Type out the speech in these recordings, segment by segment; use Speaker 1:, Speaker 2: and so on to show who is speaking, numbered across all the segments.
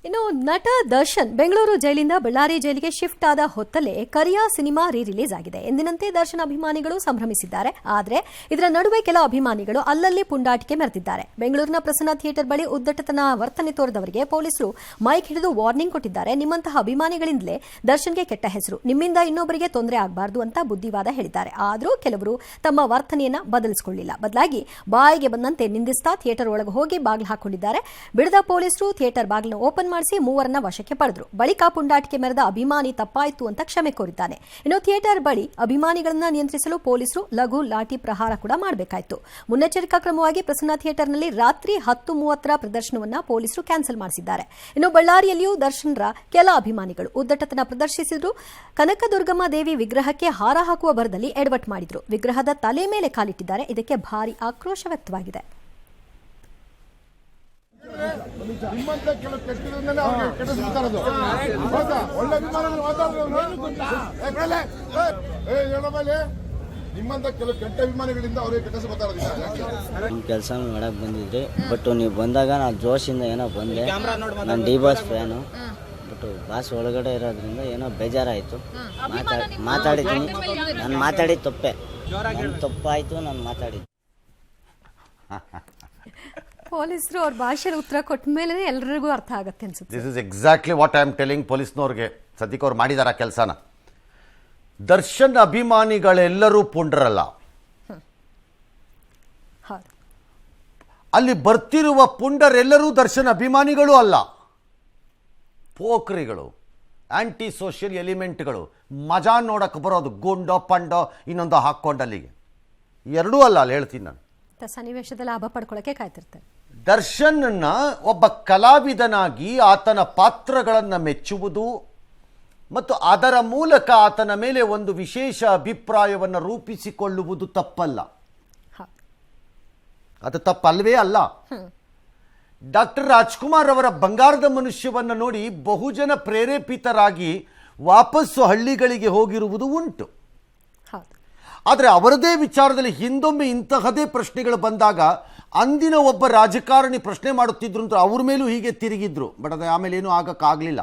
Speaker 1: ಇನ್ನು ನಟ ದರ್ಶನ್ ಬೆಂಗಳೂರು ಜೈಲಿಂದ ಬಳ್ಳಾರಿ ಜೈಲಿಗೆ ಶಿಫ್ಟ್ ಆದ ಹೊತ್ತಲ್ಲೇ ಕರಿಯಾ ಸಿನಿಮಾ ರಿಲೀಸ್ ಆಗಿದೆ. ಎಂದಿನಂತೆ ದರ್ಶನ್ ಅಭಿಮಾನಿಗಳು ಸಂಭ್ರಮಿಸಿದ್ದಾರೆ. ಆದರೆ ಇದರ ನಡುವೆ ಕೆಲ ಅಭಿಮಾನಿಗಳು ಅಲ್ಲಲ್ಲಿ ಪುಂಡಾಟಿಕೆ ಮೆರೆದಿದ್ದಾರೆ. ಬೆಂಗಳೂರಿನ ಪ್ರಸನ್ನ ಥಿಯೇಟರ್ ಬಳಿ ಉದ್ದಟತನ ವರ್ತನೆ ತೋರಿದವರಿಗೆ ಪೊಲೀಸರು ಮೈಕ್ ಹಿಡಿದು ವಾರ್ನಿಂಗ್ ಕೊಟ್ಟಿದ್ದಾರೆ. ನಿಮ್ಮಂತಹ ಅಭಿಮಾನಿಗಳಿಂದಲೇ ದರ್ಶನ್ಗೆ ಕೆಟ್ಟ ಹೆಸರು, ನಿಮ್ಮಿಂದ ಇನ್ನೊಬ್ಬರಿಗೆ ತೊಂದರೆ ಆಗಬಾರದು ಅಂತ ಬುದ್ಧಿವಾದ ಹೇಳಿದ್ದಾರೆ. ಆದರೂ ಕೆಲವರು ತಮ್ಮ ವರ್ತನೆಯನ್ನ ಬದಲಿಸಿಕೊಳ್ಳಿಲ್ಲ. ಬದಲಾಗಿ ಬಾಯಿಗೆ ಬಂದಂತೆ ನಿಂದಿಸ್ತಾ ಥಿಯೇಟರ್ ಒಳಗೆ ಹೋಗಿ ಬಾಗಿಲು ಹಾಕೊಂಡಿದ್ದಾರೆ. ಬಿಡದ ಪೊಲೀಸರು ಥಿಯೇಟರ್ ಬಾಗಿಲನ್ನು ಓಪನ್ ಮಾಡಿಸಿ ಮೂವರನ್ನ ವಶಕ್ಕೆ ಪಡೆದರು. ಬಳಿಕ ಪುಂಡಾಟಿಕೆ ಮೆರೆದ ಅಭಿಮಾನಿ ತಪ್ಪಾಯಿತು ಅಂತ ಕ್ಷಮೆ ಕೋರಿದ್ದಾನೆ. ಇನ್ನು ಥಿಯೇಟರ್ ಬಳಿ ಅಭಿಮಾನಿಗಳನ್ನ ನಿಯಂತ್ರಿಸಲು ಪೊಲೀಸರು ಲಘು ಲಾಠಿ ಪ್ರಹಾರ ಕೂಡ ಮಾಡಬೇಕಾಯಿತು. ಮುನ್ನೆಚ್ಚರಿಕಾ ಕ್ರಮವಾಗಿ ಪ್ರಸನ್ನ ಥಿಯೇಟರ್ನಲ್ಲಿ ರಾತ್ರಿ 10:30 ಪ್ರದರ್ಶನವನ್ನ ಪೊಲೀಸರು ಕ್ಯಾನ್ಸಲ್ ಮಾಡಿಸಿದ್ದಾರೆ. ಇನ್ನು ಬಳ್ಳಾರಿಯಲ್ಲಿಯೂ ದರ್ಶನ್ರ ಕೆಲ ಅಭಿಮಾನಿಗಳು ಉದ್ದಟತನ ಪ್ರದರ್ಶಿಸಿದ್ರು. ಕನಕದುರ್ಗಮ್ಮ ದೇವಿ ವಿಗ್ರಹಕ್ಕೆ ಹಾರ ಹಾಕುವ ಭರದಲ್ಲಿ ಎಡವಟ್ಟು ಮಾಡಿದ್ರು. ವಿಗ್ರಹದ ತಲೆ ಮೇಲೆ ಕಾಲಿಟ್ಟಿದ್ದಾರೆ. ಇದಕ್ಕೆ ಭಾರಿ ಆಕ್ರೋಶ ವ್ಯಕ್ತವಾಗಿದೆ.
Speaker 2: ನಿಮ್ಮಂತ ಕೆಲವು ಕೆಟ್ಟಿರೋದನ್ನೇ ಅವ್ರಿಗೆ ಕೆಡಿಸ್ಬಿಡ್ತಾರದು. ಒಳ್ಳೆ ಅಭಿಮಾನಿಗಳು ನಿಮ್ಮಂತ ಕೆಲವು ಕೆಟ್ಟ ಅಭಿಮಾನಿಗಳಿಂದ ಅವ್ರಿಗೆ ಕೆಟ್ಟಿಸ್ಬಿಡ್ತಾರ.
Speaker 3: ಕೆಲಸ ಮಾಡಕ್ ಬಂದಿದ್ರಿ, ಬಟ್ ನೀವು ಬಂದಾಗ ನಾನು ಜೋಶಿಂದ ಏನೋ ಬಂದೆ. ನಾನು D boss fan, but boss ಒಳಗಡೆ ಇರೋದ್ರಿಂದ ಏನೋ ಬೇಜಾರಾಯಿತು. ಮಾತಾಡಿದ್ದೀನಿ, ನಾನು ಮಾತಾಡಿದ ತಪ್ಪೆ, ನನ್ನ ತಪ್ಪಾಯಿತು, ನಾನು ಮಾತಾಡಿದ್ದು.
Speaker 1: ಪೊಲೀಸರು ಅವ್ರ ಭಾಷೆಯಲ್ಲಿ ಉತ್ತರ ಕೊಟ್ಟ ಮೇಲೆ ಎಲ್ಲರಿಗೂ ಅರ್ಥ ಆಗುತ್ತೆ ಅನ್ಸುತ್ತೆ.
Speaker 4: This is exactly what I am telling ಪೊಲೀಸ್ನವ್ರಿಗೆ. ಸದ್ಯಕ್ಕೆ ಅವ್ರು ಮಾಡಿದಾರ ಕೆಲಸನ. ದರ್ಶನ್ ಅಭಿಮಾನಿಗಳೆಲ್ಲರೂ ಪುಂಡ್ರಲ್ಲ. ಅಲ್ಲಿ ಬರ್ತಿರುವ ಪುಂಡರೆಲ್ಲರೂ ದರ್ಶನ್ ಅಭಿಮಾನಿಗಳು ಅಲ್ಲ, ಪೋಖ್ರಿಗಳು, ಆಂಟಿ ಸೋಷಿಯಲ್ ಎಲಿಮೆಂಟ್ಗಳು. ಮಜಾ ನೋಡಕ್ಕೆ ಬರೋದು ಗುಂಡೋ ಪಂಡೋ ಇನ್ನೊಂದು ಹಾಕ್ಕೊಂಡಲ್ಲಿಗೆ ಎರಡೂ ಅಲ್ಲ. ಅಲ್ಲಿ ಹೇಳ್ತೀನಿ ನಾನು,
Speaker 1: ಸನ್ನಿವೇಶದ ಲಾಭ ಪಡ್ಕೊಳ್ಳೋಕೆ ಕಾಯ್ತಿರ್ತಾರೆ.
Speaker 4: ದರ್ಶನ್ನ ಒಬ್ಬ ಕಲಾವಿದನಾಗಿ ಆತನ ಪಾತ್ರಗಳನ್ನು ಮೆಚ್ಚುವುದು ಮತ್ತು ಅದರ ಮೂಲಕ ಆತನ ಮೇಲೆ ಒಂದು ವಿಶೇಷ ಅಭಿಪ್ರಾಯವನ್ನು ರೂಪಿಸಿಕೊಳ್ಳುವುದು ತಪ್ಪಲ್ಲ. ಅದು ತಪ್ಪಲ್ವೇ ಅಲ್ಲ. ಡಾಕ್ಟರ್ ರಾಜ್ಕುಮಾರ್ ಅವರ ಬಂಗಾರದ ಮನುಷ್ಯವನ್ನು ನೋಡಿ ಬಹುಜನ ಪ್ರೇರೇಪಿತರಾಗಿ ವಾಪಸ್ಸು ಹಳ್ಳಿಗಳಿಗೆ ಹೋಗಿರುವುದು ಉಂಟು. ಆದರೆ ಅವರದೇ ವಿಚಾರದಲ್ಲಿ ಹಿಂದೊಮ್ಮೆ ಇಂತಹದೇ ಪ್ರಶ್ನೆಗಳು ಬಂದಾಗ ಅಂದಿನ ಒಬ್ಬ ರಾಜಕಾರಣಿ ಪ್ರಶ್ನೆ ಮಾಡುತ್ತಿದ್ರು ಅಂತ ಅವ್ರ ಮೇಲೂ ಹೀಗೆ ತಿರುಗಿದ್ರು. ಬಟ್ ಅದು ಆಮೇಲೆ ಏನೂ ಆಗಕ್ಕಾಗಲಿಲ್ಲ.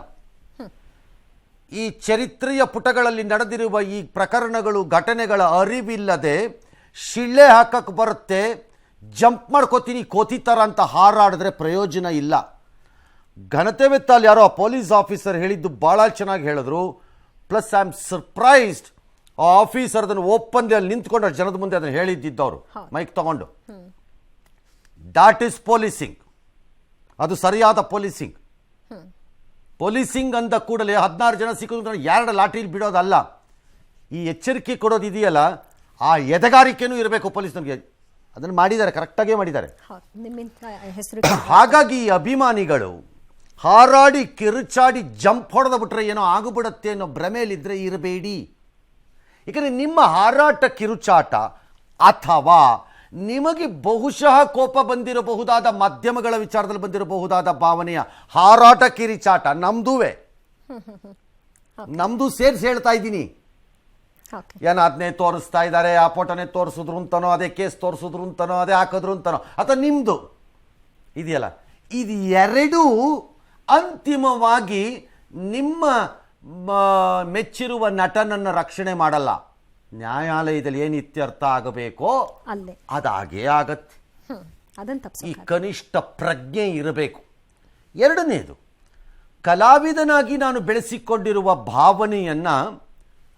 Speaker 4: ಈ ಚರಿತ್ರೆಯ ಪುಟಗಳಲ್ಲಿ ನಡೆದಿರುವ ಈ ಪ್ರಕರಣಗಳು, ಘಟನೆಗಳ ಅರಿವಿಲ್ಲದೆ ಶಿಳ್ಳೆ ಹಾಕಕ್ಕೆ ಬರುತ್ತೆ, ಜಂಪ್ ಮಾಡ್ಕೋತೀನಿ ಕೋತಿ ಥರ ಅಂತ ಹಾರಾಡಿದ್ರೆ ಪ್ರಯೋಜನ ಇಲ್ಲ. ಘನತೆವೆತ್ತಲ್ಲಿ ಯಾರೋ ಪೊಲೀಸ್ ಆಫೀಸರ್ ಹೇಳಿದ್ದು ಭಾಳ ಚೆನ್ನಾಗಿ ಹೇಳಿದ್ರು. ಪ್ಲಸ್ ಐ ಆಮ್ ಸರ್ಪ್ರೈಸ್ಡ್, ಆ ಆಫೀಸರ್ ಅದನ್ನು ಓಪನ್ ಅಲ್ಲಿ ನಿಂತ್ಕೊಂಡು ಜನದ ಮುಂದೆ ಅದನ್ನು ಹೇಳಿದ್ದವರು ಮೈಕ್ ತಗೊಂಡು. That is policing. ಅದು ಸರಿಯಾದ ಪೊಲೀಸಿಂಗ್. ಪೊಲೀಸಿಂಗ್ ಅಂದ ಕೂಡಲೇ 16 ಜನ ಸಿಕ್ಕಿದ್ರು 2 ಲಾಠಿಲಿ ಬಿಡೋದಲ್ಲ. ಈ ಎಚ್ಚರಿಕೆ ಕೊಡೋದು ಇದೆಯಲ್ಲ, ಆ ಎದೆಗಾರಿಕೆನೂ ಇರಬೇಕು ಪೊಲೀಸ್ನವ್ರಿಗೆ. ಅದನ್ನು ಮಾಡಿದ್ದಾರೆ, ಕರೆಕ್ಟಾಗೇ ಮಾಡಿದ್ದಾರೆ. ಹಾಗಾಗಿ ಈ ಅಭಿಮಾನಿಗಳು ಹಾರಾಡಿ ಕಿರುಚಾಡಿ ಜಂಪ್ ಹೊಡೆದ ಬಿಟ್ರೆ ಏನೋ ಆಗಿಬಿಡುತ್ತೆ ಅನ್ನೋ ಭ್ರಮೆಯಲ್ಲಿದ್ದರೆ ಇರಬೇಡಿ. ಏಕೆಂದರೆ ನಿಮ್ಮ ಹಾರಾಟ ಕಿರುಚಾಟ ಅಥವಾ ನಿಮಗೆ ಬಹುಶಃ ಕೋಪ ಬಂದಿರಬಹುದಾದ ಮಾಧ್ಯಮಗಳ ವಿಚಾರದಲ್ಲಿ ಬಂದಿರಬಹುದಾದ ಭಾವನೆಯ ಹಾರಾಟ ಕಿರಿಚಾಟ ನಮ್ದುವೆ, ನಮ್ದು ಸೇರಿಸಿ ಹೇಳ್ತಾ ಇದ್ದೀನಿ. ಏನೋ ಅದನ್ನೇ ತೋರಿಸ್ತಾ ಇದ್ದಾರೆ, ಆ ಫೋಟೋನೇ ತೋರಿಸಿದ್ರು ಅಂತನೋ, ಅದೇ ಕೇಸ್ ತೋರಿಸಿದ್ರು ಅಂತನೋ, ಅದೇ ಹಾಕಿದ್ರು ಅಂತನೋ, ಅಥವಾ ನಿಮ್ಮದು ಇದೆಯಲ್ಲ, ಇದು ಎರಡೂ ಅಂತಿಮವಾಗಿ ನಿಮ್ಮ ಮೆಚ್ಚಿರುವ ನಟನನ್ನು ರಕ್ಷಣೆ ಮಾಡಲ್ಲ. ನ್ಯಾಯಾಲಯದಲ್ಲಿ ಏನು ಇತ್ಯರ್ಥ ಆಗಬೇಕೋ ಅದಾಗೇ ಆಗತ್ತೆ. ಈ ಕನಿಷ್ಠ ಪ್ರಜ್ಞೆ ಇರಬೇಕು. ಎರಡನೇದು, ಕಲಾವಿದನಾಗಿ ನಾನು ಬೆಳೆಸಿಕೊಂಡಿರುವ ಭಾವನೆಯನ್ನು,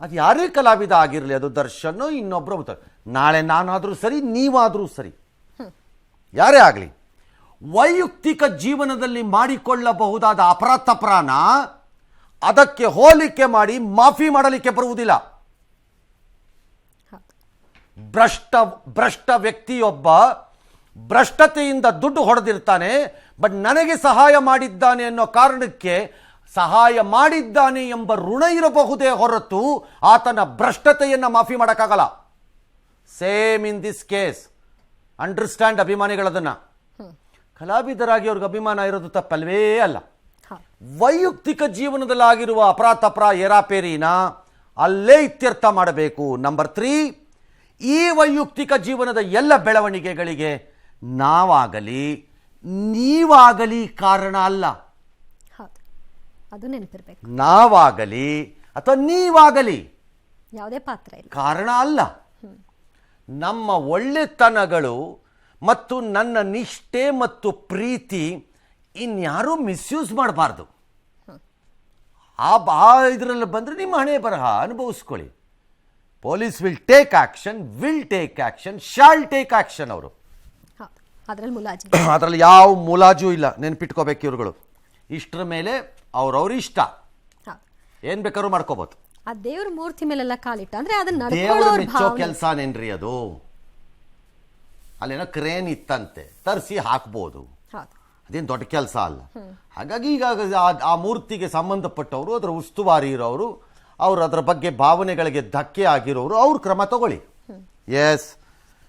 Speaker 4: ಅದು ಯಾರೇ ಕಲಾವಿದ ಆಗಿರಲಿ, ಅದು ದರ್ಶನೋ ಇನ್ನೊಬ್ಬರು, ನಾಳೆ ನಾನಾದರೂ ಸರಿ, ನೀವಾದರೂ ಸರಿ, ಯಾರೇ ಆಗಲಿ, ವೈಯಕ್ತಿಕ ಜೀವನದಲ್ಲಿ ಮಾಡಿಕೊಳ್ಳಬಹುದಾದ ಅಪರಾಧ ಅದಕ್ಕೆ ಹೋಲಿಕೆ ಮಾಡಿ ಮಾಫಿ ಮಾಡಲಿಕ್ಕೆ ಬರುವುದಿಲ್ಲ. ಭ್ರಷ್ಟ ವ್ಯಕ್ತಿಯೊಬ್ಬ ಭ್ರಷ್ಟತೆಯಿಂದ ದುಡ್ಡು ಹೊಡೆದಿರ್ತಾನೆ, ಬಟ್ ನನಗೆ ಸಹಾಯ ಮಾಡಿದ್ದಾನೆ ಅನ್ನೋ ಕಾರಣಕ್ಕೆ ಸಹಾಯ ಮಾಡಿದ್ದಾನೆ ಎಂಬ ಋಣ ಇರಬಹುದೇ ಹೊರತು ಆತನ ಭ್ರಷ್ಟತೆಯನ್ನು ಮಾಫಿ ಮಾಡೋಕ್ಕಾಗಲ್ಲ. Same in this case. Understand ಅಭಿಮಾನಿಗಳದನ್ನು. ಕಲಾವಿದರಾಗಿ ಅವ್ರಿಗೆ ಅಭಿಮಾನ ಇರೋದು ತಪ್ಪಲ್ವೇ ಅಲ್ಲ. ವೈಯಕ್ತಿಕ ಜೀವನದಲ್ಲಾಗಿರುವ ಅಪರಾಧ ಏರಾಪೇರಿನ ಅಲ್ಲೇ ಇತ್ಯರ್ಥ ಮಾಡಬೇಕು. ನಂಬರ್ 3, ಈ ವೈಯಕ್ತಿಕ ಜೀವನದ ಎಲ್ಲ ಬೆಳವಣಿಗೆಗಳಿಗೆ ನಾವಾಗಲಿ ನೀವಾಗಲಿ ಕಾರಣ ಅಲ್ಲ.
Speaker 1: ಅದು ನೆನಪಿರ್ಬೇಕು.
Speaker 4: ನಾವಾಗಲಿ ಅಥವಾ ನೀವಾಗಲಿ
Speaker 1: ಯಾವುದೇ ಪಾತ್ರ ಇಲ್ಲ.
Speaker 4: ಕಾರಣ ಅಲ್ಲ. ನಮ್ಮ ಒಳ್ಳೆತನಗಳು ಮತ್ತು ನನ್ನ ನಿಷ್ಠೆ ಮತ್ತು ಪ್ರೀತಿ ಇನ್ಯಾರೂ ಮಿಸ್ಯೂಸ್ ಮಾಡಬಾರ್ದು. ಆ ಇದರಲ್ಲಿ ಬಂದರೆ ನಿಮ್ಮ ಹಣೆ ಬರಹ ಅನುಭವಿಸ್ಕೊಳ್ಳಿ. Police will take action shall take action. ಅವರು
Speaker 1: ಹೌದು, ಅದರಲ್ಲಿ ಮುಲಾಜಿ
Speaker 4: ಅದರಲ್ಲಿ ಯಾವ ಮುಲಾಜು ಇಲ್ಲ. ನೆನ್ಪಿಟ್ಕೋಬೇಕು ಇವ್ರುಗಳು. ಇಷ್ಟರ ಮೇಲೆ ಅವ್ರವ್ರ ಇಷ್ಟ,
Speaker 1: ಹೌದು.
Speaker 4: ಏನು ಬೇಕಾದ್ರೂ ಮಾಡ್ಕೋಬೋದು.
Speaker 1: ಆ ದೇವ್ರ ಮೂರ್ತಿ ಮೇಲೆಲ್ಲ ಕಾಲಿಟ್ಟ ಅಂದ್ರೆ ಅದನ್ನ
Speaker 4: ದೇವರು
Speaker 1: ನಡ್ಕೊಳ್ಳೋರ್
Speaker 4: ಮೆಚ್ಚೋ
Speaker 1: ಭಾವನೆ.
Speaker 4: ಕೆಲಸನೇನ್ರಿ ಅದು? ಅಲ್ಲೇನೋ ಕ್ರೇನ್ ಇತ್ತಂತೆ, ತರಿಸಿ ಹಾಕ್ಬೋದು.
Speaker 1: ಹೌದು.
Speaker 4: ಅದೇನು ದೊಡ್ಡ ಕೆಲಸ ಅಲ್ಲ. ಹಾಗಾಗಿ ಈಗ ಆ ಮೂರ್ತಿಗೆ ಸಂಬಂಧಪಟ್ಟವರು, ಅದರ ಉಸ್ತುವಾರಿ ಇರೋರು, ಅವರು ಅದರ ಬಗ್ಗೆ ಭಾವನೆಗಳಿಗೆ ಧಕ್ಕೆ ಆಗಿರೋರು, ಅವ್ರು ಕ್ರಮ ತಗೊಳ್ಳಿ. ಎಸ್,